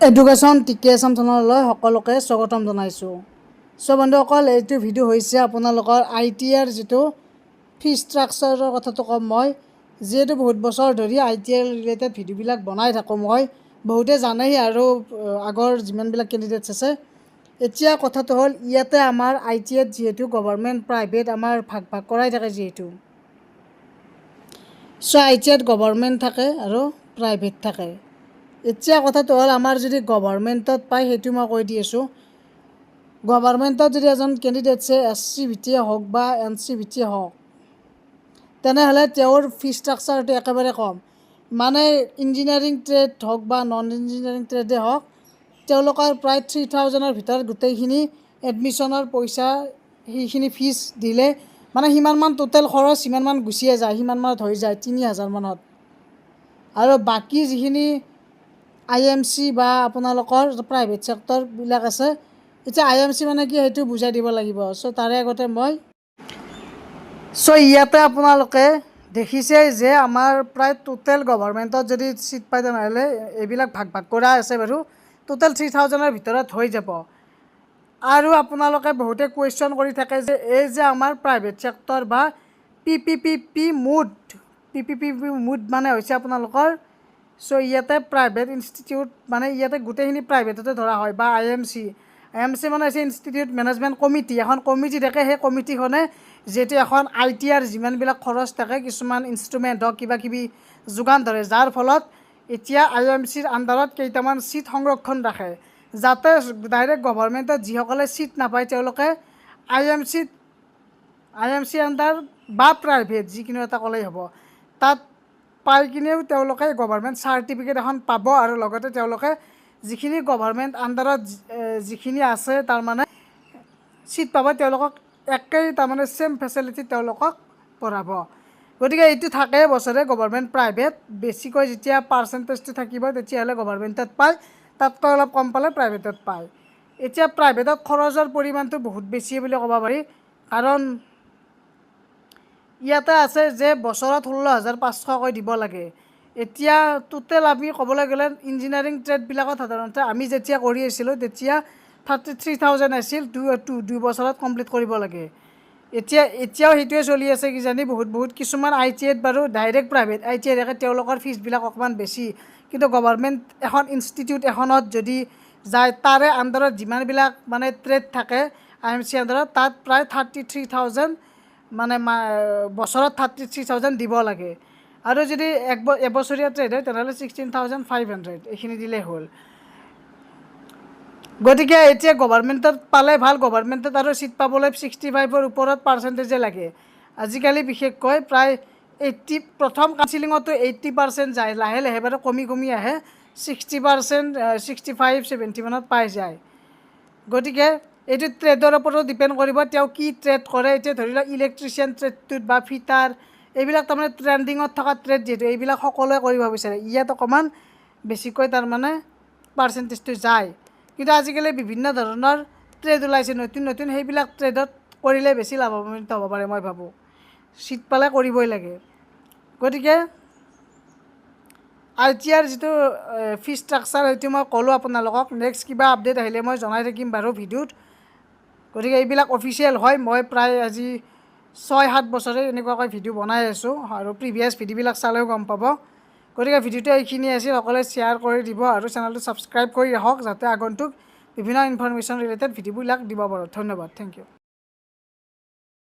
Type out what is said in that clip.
Education টিকে আছাম চেনেললৈ সকলোকে স্বাগতম জনাইছোঁ। চ' বন্ধুসকল, এইটো ভিডিঅ' হৈছে আপোনালোকৰ ITR যিটো ফি ষ্ট্ৰাকচাৰৰ কথাটো ক'ম মই। যিহেতু বহুত বছৰ ধৰি ITR ৰিলেটেড ভিডিঅ'বিলাক বনাই থাকোঁ মই, বহুতে জানেই আৰু আগৰ যিমানবিলাক কেণ্ডিডেটছ আছে। এতিয়া কথাটো হ'ল, ইয়াতে আমাৰ ITR যিহেতু গভৰ্ণমেণ্ট প্ৰাইভেট আমাৰ ভাগ ভাগ কৰাই থাকে যিহেতু। চ' ITR গভৰ্ণমেণ্ট থাকে আৰু প্ৰাইভেট থাকে। এতিয়া কথাটো হ'ল, আমাৰ যদি গভৰ্ণমেণ্টত পায় সেইটো মই কৈ দি আছোঁ। গভৰ্ণমেণ্টত যদি এজন কেণ্ডিডেটছে SC ভিত্তিয়ে হওক বা NC ভিত্তিয়ে হওক, তেনেহ'লে তেওঁৰ ফি ষ্ট্ৰাকচাৰটো একেবাৰে কম। মানে ইঞ্জিনিয়াৰিং ট্ৰেড হওক বা নন ইঞ্জিনিয়াৰিং ট্ৰেডে হওক, তেওঁলোকৰ প্ৰায় 3000ৰ ভিতৰত গোটেইখিনি এডমিশ্যনৰ পইচা সেইখিনি ফিজ দিলে মানে সিমানমান টোটেল খৰচ সিমানমান গুচিয়ে যায়, সিমানমানত হৈ যায় 3000 মানত। আৰু বাকী যিখিনি IMC বা আপোনালোকৰ প্ৰাইভেট ছেক্টৰবিলাক আছে, এতিয়া IMC মানে কি সেইটো বুজাই দিব লাগিব। চ' তাৰে আগতে ইয়াতে আপোনালোকে দেখিছে যে আমাৰ প্ৰায় টোটেল গভৰ্ণমেণ্টত যদি ছিট পায় তেনেহ'লে এইবিলাক ভাগ ভাগ কৰা আছে বাৰু, টোটেল 3000ৰ ভিতৰত হৈ যাব। আৰু আপোনালোকে বহুতে কুৱেশ্যন কৰি থাকে যে এই যে আমাৰ প্ৰাইভেট ছেক্টৰ বা PPP মুড মানে হৈছে আপোনালোকৰ, চ' ইয়াতে প্ৰাইভেট ইনষ্টিটিউট মানে ইয়াতে গোটেইখিনি প্ৰাইভেটতে ধৰা হয়। বা IMC মানে হৈছে ইনষ্টিটিউট মেনেজমেণ্ট কমিটি, এখন কমিটি থাকে। সেই কমিটিখনে যিহেতু এখন ITR যিমানবিলাক খৰচ থাকে, কিছুমান ইনষ্ট্ৰুমেণ্ট হওক কিবা কিবি যোগান ধৰে, যাৰ ফলত এতিয়া IMCৰ আণ্ডাৰত কেইটামান ছিট সংৰক্ষণ ৰাখে, যাতে ডাইৰেক্ট গভৰ্ণমেণ্টত যিসকলে ছিট নাপায় তেওঁলোকে IMC আণ্ডাৰ বা প্ৰাইভেট যিকোনো এটা ক'লেই হ'ব, তাত পাই কিনেও তেওঁলোকে গভৰ্ণমেণ্ট চাৰ্টিফিকেট এখন পাব। আৰু লগতে তেওঁলোকে যিখিনি গভৰ্ণমেণ্ট আণ্ডাৰত যিখিনি আছে তাৰমানে ছিট পাব, তেওঁলোকক একেই তাৰমানে ছেম ফেচিলিটি তেওঁলোকক পঢ়াব। গতিকে এইটো থাকেই বছৰে গভৰ্ণমেণ্ট প্ৰাইভেট। বেছিকৈ যেতিয়া পাৰ্চেণ্টেজটো থাকিব তেতিয়াহ'লে গভৰ্ণমেণ্টত পায়, তাতকৈ অলপ কম পালে প্ৰাইভেটত পায়। এতিয়া প্ৰাইভেটত খৰচৰ পৰিমাণটো বহুত বেছি বুলি ক'ব পাৰি, কাৰণ ইয়াতে আছে যে বছৰত 16500কৈ দিব লাগে। এতিয়া টোটেল আমি ক'বলৈ গ'লে ইঞ্জিনিয়াৰিং ট্ৰেডবিলাকত সাধাৰণতে আমি যেতিয়া কৰি আছিলোঁ তেতিয়া 33,000 আছিল, 2 বছৰত কমপ্লিট কৰিব লাগে। এতিয়াও সেইটোৱে চলি আছে কিজানি বহুত কিছুমান ITR বাৰু ডাইৰেক্ট প্ৰাইভেট ITR থাকে, তেওঁলোকৰ ফিজবিলাক অকণমান বেছি। কিন্তু গভৰ্ণমেণ্ট এখন ইনষ্টিটিউট এখনত যদি যায়, তাৰে আণ্ডাৰত যিমানবিলাক মানে ট্ৰেড থাকে IMC আণ্ডাৰত, তাত প্ৰায় 33,000 মানে বছৰত 33,000 দিব লাগে। আৰু যদি এবছৰীয়া ট্ৰেড হয় তেনেহ'লে 16,500 এইখিনি দিলেই হ'ল। গতিকে এতিয়া গভৰ্ণমেণ্টত পালে ভাল। গভৰ্ণমেণ্টত আৰু ছিট পাবলৈ 65ৰ ওপৰত পাৰ্চেণ্টেজে লাগে আজিকালি। বিশেষকৈ প্ৰায় 80 প্ৰথম কাউন্সিলিঙতো 80% যায়, লাহে লাহে বাৰু কমি আহে, 60%, 65, 70 মানত পাই যায়। গতিকে এইটো ট্ৰেডৰ ওপৰতো ডিপেণ্ড কৰিব, তেওঁ কি ট্ৰেড কৰে। এতিয়া ধৰি লওক ইলেক্ট্ৰিচিয়ান ট্ৰেডটোত বা ফিটাৰ, এইবিলাক তাৰমানে ট্ৰেণ্ডিঙত থকা ট্ৰেড যিহেতু, এইবিলাক সকলোৱে কৰিব বিচাৰে। ইয়াত অকণমান বেছিকৈ তাৰমানে পাৰ্চেণ্টেজটো যায়। কিন্তু আজিকালি বিভিন্ন ধৰণৰ ট্ৰেড ওলাইছে নতুন, সেইবিলাক ট্ৰেডত কৰিলে বেছি লাভান্বিত হ'ব পাৰে মই ভাবোঁ। ছিট পালে কৰিবই লাগে। গতিকে ITR যিটো ফি ষ্ট্ৰাকচাৰ সেইটো মই ক'লোঁ আপোনালোকক। নেক্সট কিবা আপডেট আহিলে মই জনাই থাকিম বাৰু ভিডিঅ'ত। গতিকে এইবিলাক অফিচিয়েল হয়। মই প্ৰায় আজি 6-7 বছৰে এনেকুৱাকৈ ভিডিঅ' বনাই আছোঁ, আৰু প্ৰিভিয়াছ ভিডিঅ'বিলাক চালেও গম পাব। গতিকে ভিডিঅ'টো এইখিনি আছিল, সকলোৱে শ্বেয়াৰ কৰি দিব আৰু চেনেলটো ছাবস্ক্ৰাইব কৰি ৰাখক, যাতে আগন্তুক বিভিন্ন ইনফৰমেশ্যন ৰিলেটেড ভিডিঅ'বিলাক দিব পাৰোঁ। ধন্যবাদ, থেংক ইউ।